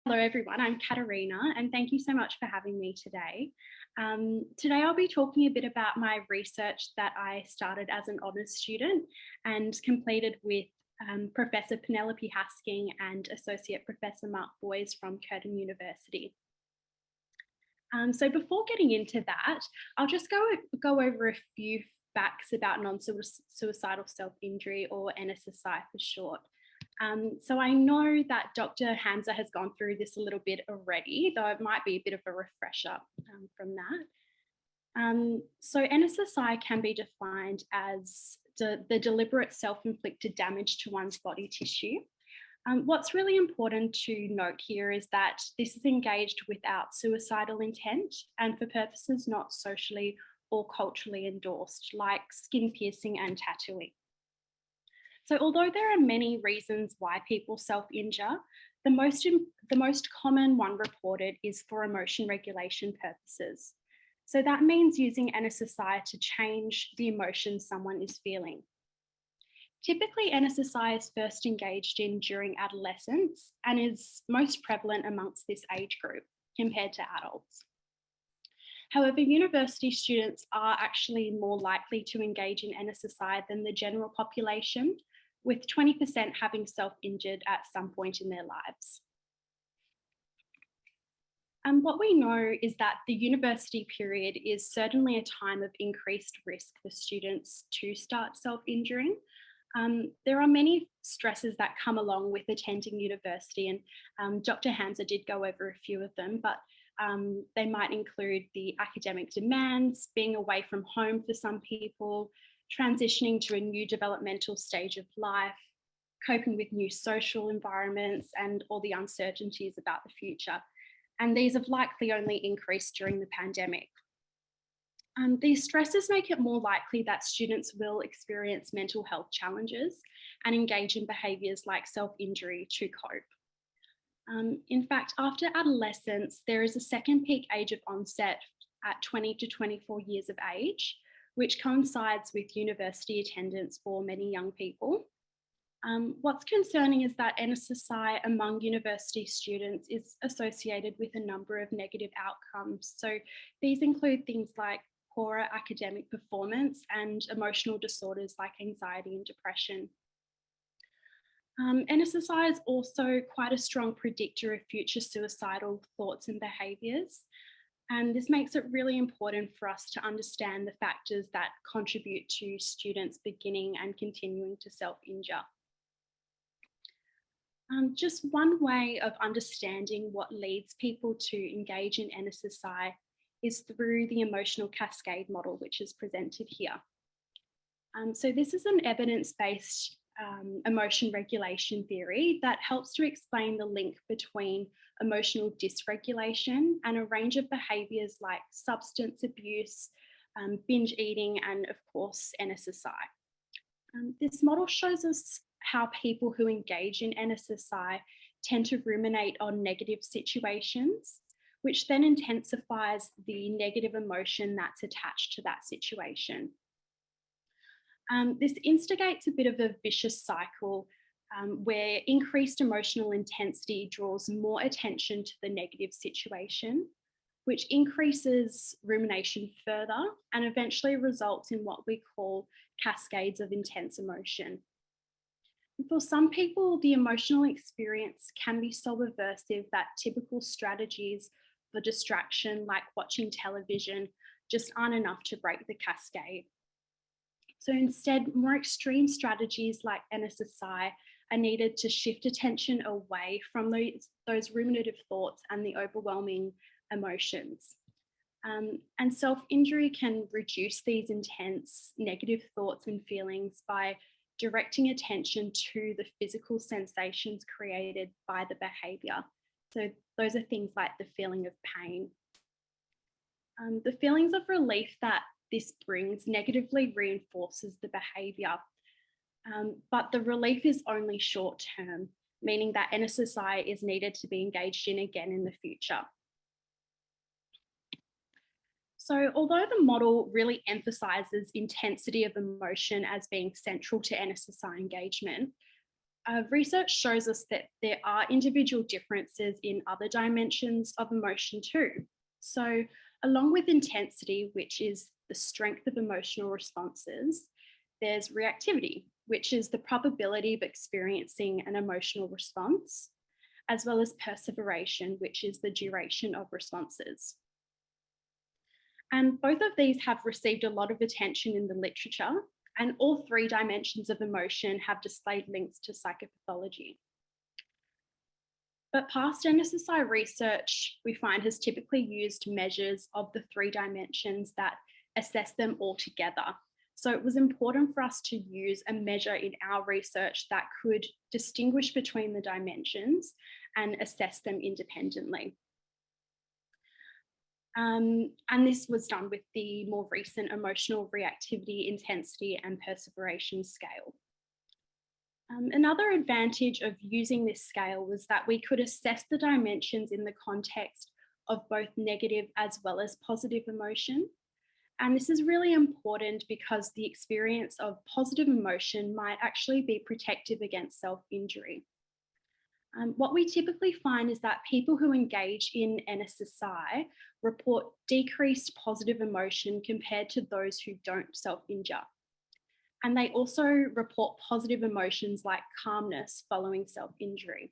Hello everyone, I'm Katerina and thank you so much for having me today. Today I'll be talking a bit about my research that I started as an honours student and completed with Professor Penelope Hasking and Associate Professor Mark Boys from Curtin University. So before getting into that, I'll just go over a few facts about non-suicidal self-injury, or NSSI for short. So I know that Dr. Hamza has gone through this a little bit already, though it might be a bit of a refresher from that. So NSSI can be defined as the deliberate self-inflicted damage to one's body tissue. What's really important to note here is that this is engaged without suicidal intent and for purposes not socially or culturally endorsed, like skin piercing and tattooing. So although there are many reasons why people self-injure, the most common one reported is for emotion regulation purposes. So that means using NSSI to change the emotion someone is feeling. Typically, NSSI is first engaged in during adolescence and is most prevalent amongst this age group compared to adults. However, university students are actually more likely to engage in NSSI than the general population, with 20% having self-injured at some point in their lives. And what we know is that the university period is certainly a time of increased risk for students to start self-injuring. There are many stresses that come along with attending university, and Dr. Hamza did go over a few of them, but they might include the academic demands, being away from home for some people, transitioning to a new developmental stage of life, coping with new social environments, and all the uncertainties about the future. And these have likely only increased during the pandemic. These stresses make it more likely that students will experience mental health challenges and engage in behaviours like self-injury to cope. In fact, after adolescence, there is a second peak age of onset at 20 to 24 years of age, which coincides with university attendance for many young people. What's concerning is that NSSI among university students is associated with a number of negative outcomes. So these include things like poorer academic performance and emotional disorders like anxiety and depression. NSSI is also quite a strong predictor of future suicidal thoughts and behaviours. And this makes it really important for us to understand the factors that contribute to students beginning and continuing to self-injure. Just one way of understanding what leads people to engage in NSSI is through the emotional cascade model, which is presented here. So this is an evidence-based emotion regulation theory that helps to explain the link between emotional dysregulation and a range of behaviours like substance abuse, binge eating, and of course, NSSI. This model shows us how people who engage in NSSI tend to ruminate on negative situations, which then intensifies the negative emotion that's attached to that situation. This instigates a bit of a vicious cycle where increased emotional intensity draws more attention to the negative situation, which increases rumination further and eventually results in what we call cascades of intense emotion. For some people, the emotional experience can be so aversive that typical strategies for distraction, like watching television, just aren't enough to break the cascade. So instead, more extreme strategies like NSSI are needed to shift attention away from those ruminative thoughts and the overwhelming emotions. And self-injury can reduce these intense negative thoughts and feelings by directing attention to the physical sensations created by the behaviour. So those are things like the feeling of pain. The feelings of relief that this brings negatively reinforces the behaviour, but the relief is only short term, meaning that NSSI is needed to be engaged in again in the future. So although the model really emphasises intensity of emotion as being central to NSSI engagement, research shows us that there are individual differences in other dimensions of emotion too. So along with intensity, which is the strength of emotional responses, there's reactivity, which is the probability of experiencing an emotional response, as well as perseveration, which is the duration of responses. And both of these have received a lot of attention in the literature, and all three dimensions of emotion have displayed links to psychopathology. But past NSSI research, we find, has typically used measures of the three dimensions that assess them all together. So it was important for us to use a measure in our research that could distinguish between the dimensions and assess them independently. And this was done with the more recent emotional reactivity, intensity, and perseveration scale. Another advantage of using this scale was that we could assess the dimensions in the context of both negative as well as positive emotion. And this is really important because the experience of positive emotion might actually be protective against self-injury. What we typically find is that people who engage in NSSI report decreased positive emotion compared to those who don't self-injure. And they also report positive emotions like calmness following self-injury.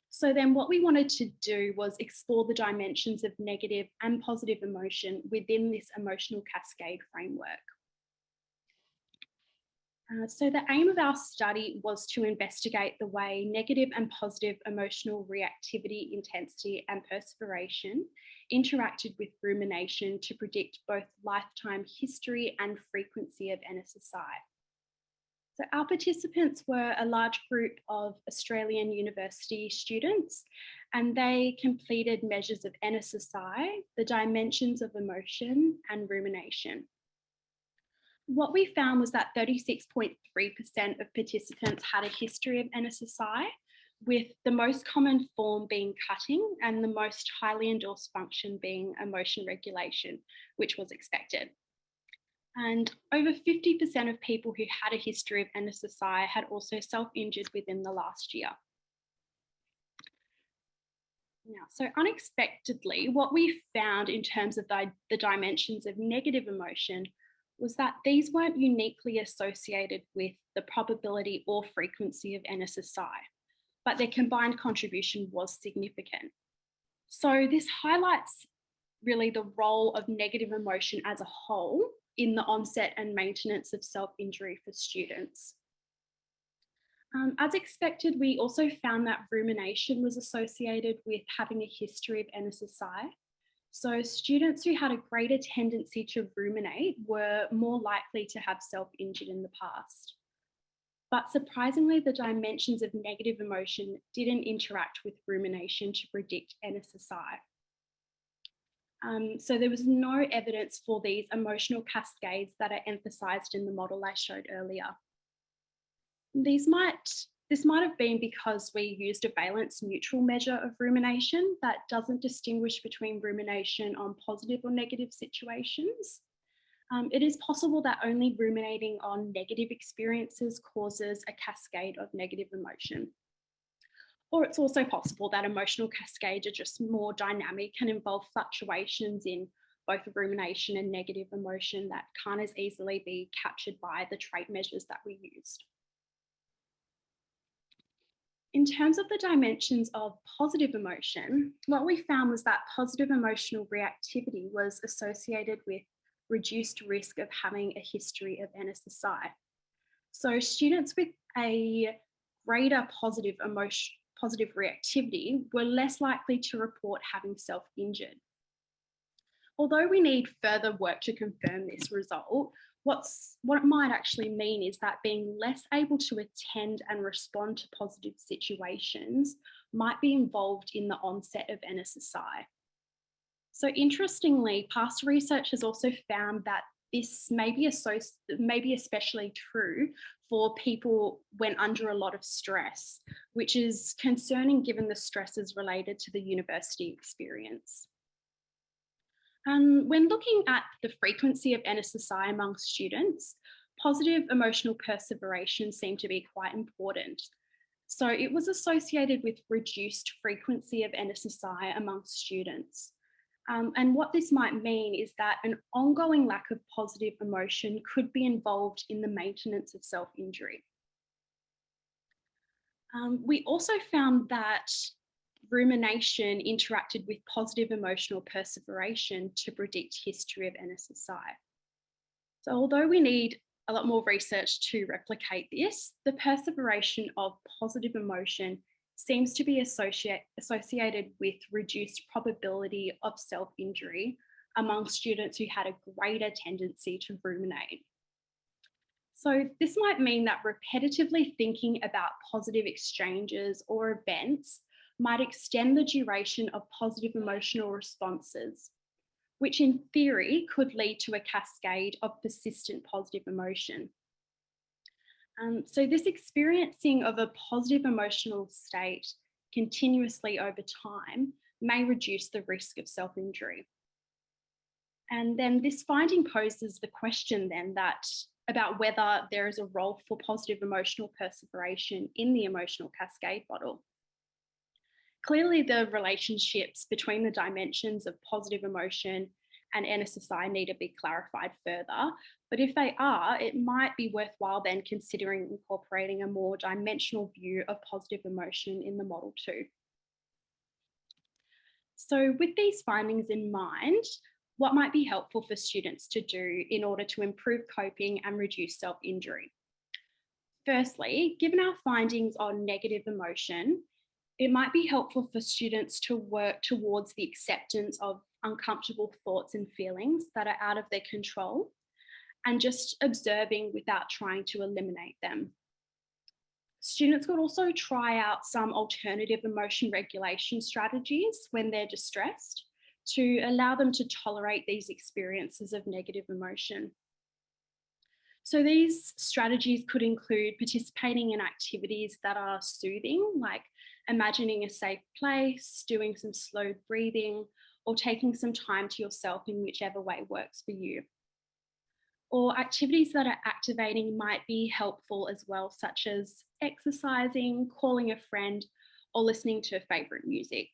So then what we wanted to do was explore the dimensions of negative and positive emotion within this emotional cascade framework. So the aim of our study was to investigate the way negative and positive emotional reactivity, intensity, and perseveration interacted with rumination to predict both lifetime history and frequency of NSSI. So our participants were a large group of Australian university students, and they completed measures of NSSI, the dimensions of emotion, and rumination. What we found was that 36.3% of participants had a history of NSSI, with the most common form being cutting and the most highly endorsed function being emotion regulation, which was expected. And over 50% of people who had a history of NSSI had also self-injured within the last year. Now, so unexpectedly, what we found in terms of the dimensions of negative emotion was that these weren't uniquely associated with the probability or frequency of NSSI, but their combined contribution was significant. So this highlights really the role of negative emotion as a whole in the onset and maintenance of self-injury for students. As expected, we also found that rumination was associated with having a history of NSSI. So students who had a greater tendency to ruminate were more likely to have self-injured in the past. But surprisingly, the dimensions of negative emotion didn't interact with rumination to predict NSSI. So there was no evidence for these emotional cascades that are emphasised in the model I showed earlier. This might have been because we used a valence neutral measure of rumination that doesn't distinguish between rumination on positive or negative situations. It is possible that only ruminating on negative experiences causes a cascade of negative emotion. Or it's also possible that emotional cascades are just more dynamic and involve fluctuations in both rumination and negative emotion that can't as easily be captured by the trait measures that we used. In terms of the dimensions of positive emotion, what we found was that positive emotional reactivity was associated with reduced risk of having a history of NSSI. So students with a greater positive reactivity were less likely to report having self-injured. Although we need further work to confirm this result, what it might actually mean is that being less able to attend and respond to positive situations might be involved in the onset of NSSI. So interestingly, past research has also found that this may be especially true for people when under a lot of stress, which is concerning given the stresses related to the university experience. When looking at the frequency of NSSI among students, positive emotional perseveration seemed to be quite important. So it was associated with reduced frequency of NSSI amongst students. And what this might mean is that an ongoing lack of positive emotion could be involved in the maintenance of self-injury. We also found that rumination interacted with positive emotional perseveration to predict history of NSSI. So although we need a lot more research to replicate this, the perseveration of positive emotion seems to be associated with reduced probability of self-injury among students who had a greater tendency to ruminate. So this might mean that repetitively thinking about positive exchanges or events might extend the duration of positive emotional responses, which in theory could lead to a cascade of persistent positive emotion. So this experiencing of a positive emotional state continuously over time may reduce the risk of self-injury. And then this finding poses the question then about whether there is a role for positive emotional perseveration in the emotional cascade model. Clearly, the relationships between the dimensions of positive emotion and NSSI need to be clarified further. But if they are, it might be worthwhile then considering incorporating a more dimensional view of positive emotion in the model too. So with these findings in mind, what might be helpful for students to do in order to improve coping and reduce self-injury? Firstly, given our findings on negative emotion, it might be helpful for students to work towards the acceptance of uncomfortable thoughts and feelings that are out of their control and just observing without trying to eliminate them. Students could also try out some alternative emotion regulation strategies when they're distressed to allow them to tolerate these experiences of negative emotion. So these strategies could include participating in activities that are soothing, like imagining a safe place, doing some slow breathing, or taking some time to yourself in whichever way works for you. Or activities that are activating might be helpful as well, such as exercising, calling a friend, or listening to favourite music.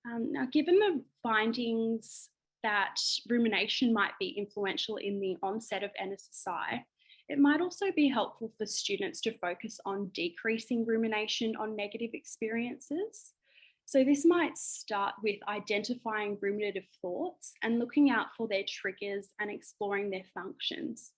Now, given the findings that rumination might be influential in the onset of NSSI, it might also be helpful for students to focus on decreasing rumination on negative experiences. So this might start with identifying ruminative thoughts and looking out for their triggers and exploring their functions.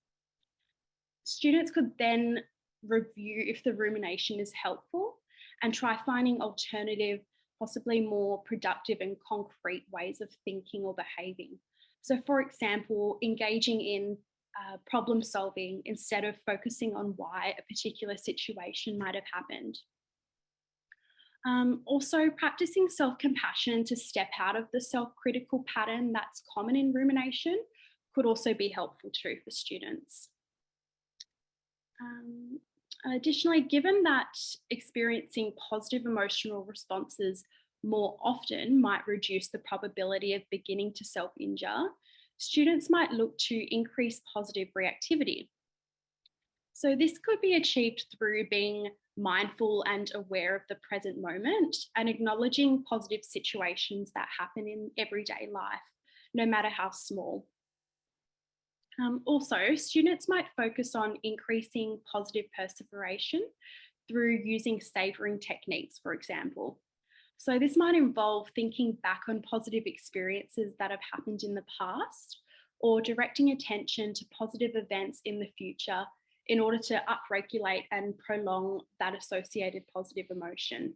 Students could then review if the rumination is helpful and try finding alternative, possibly more productive and concrete ways of thinking or behaving. So for example, engaging in problem solving instead of focusing on why a particular situation might have happened. Also, practicing self-compassion to step out of the self-critical pattern that's common in rumination could also be helpful too for students. Additionally, given that experiencing positive emotional responses more often might reduce the probability of beginning to self-injure, students might look to increase positive reactivity. So this could be achieved through being mindful and aware of the present moment and acknowledging positive situations that happen in everyday life, no matter how small. Also, students might focus on increasing positive perseveration through using savouring techniques, for example. So this might involve thinking back on positive experiences that have happened in the past or directing attention to positive events in the future in order to upregulate and prolong that associated positive emotion.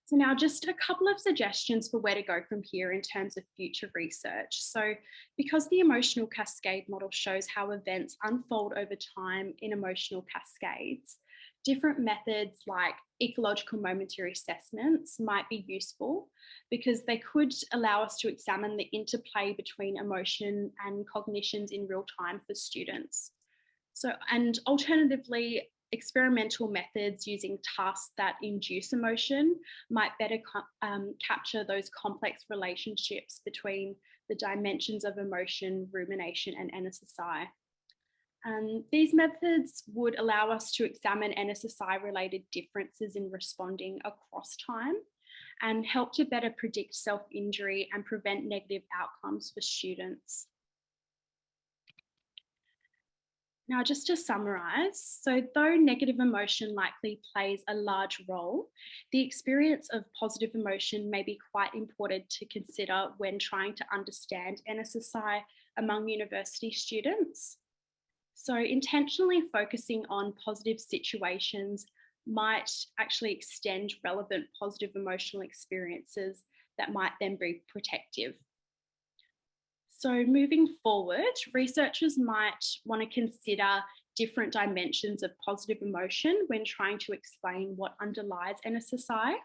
So now just a couple of suggestions for where to go from here in terms of future research. So because the emotional cascade model shows how events unfold over time in emotional cascades, different methods like ecological momentary assessments might be useful because they could allow us to examine the interplay between emotion and cognitions in real time for students. So, and alternatively, experimental methods using tasks that induce emotion might better capture those complex relationships between the dimensions of emotion, rumination, and NSSI. These methods would allow us to examine NSSI-related differences in responding across time and help to better predict self-injury and prevent negative outcomes for students. Now, just to summarise, so though negative emotion likely plays a large role, the experience of positive emotion may be quite important to consider when trying to understand NSSI among university students. So intentionally focusing on positive situations might actually extend relevant positive emotional experiences that might then be protective. So moving forward, researchers might want to consider different dimensions of positive emotion when trying to explain what underlies NSSI.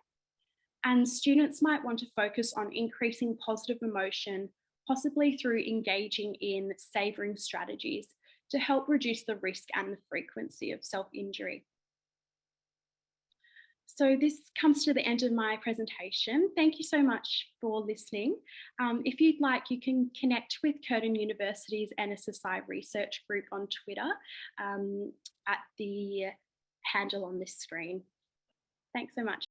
And students might want to focus on increasing positive emotion, possibly through engaging in savouring strategies to help reduce the risk and the frequency of self-injury. So this comes to the end of my presentation. Thank you so much for listening. If you'd like, you can connect with Curtin University's NSSI research group on Twitter at the handle on this screen. Thanks so much.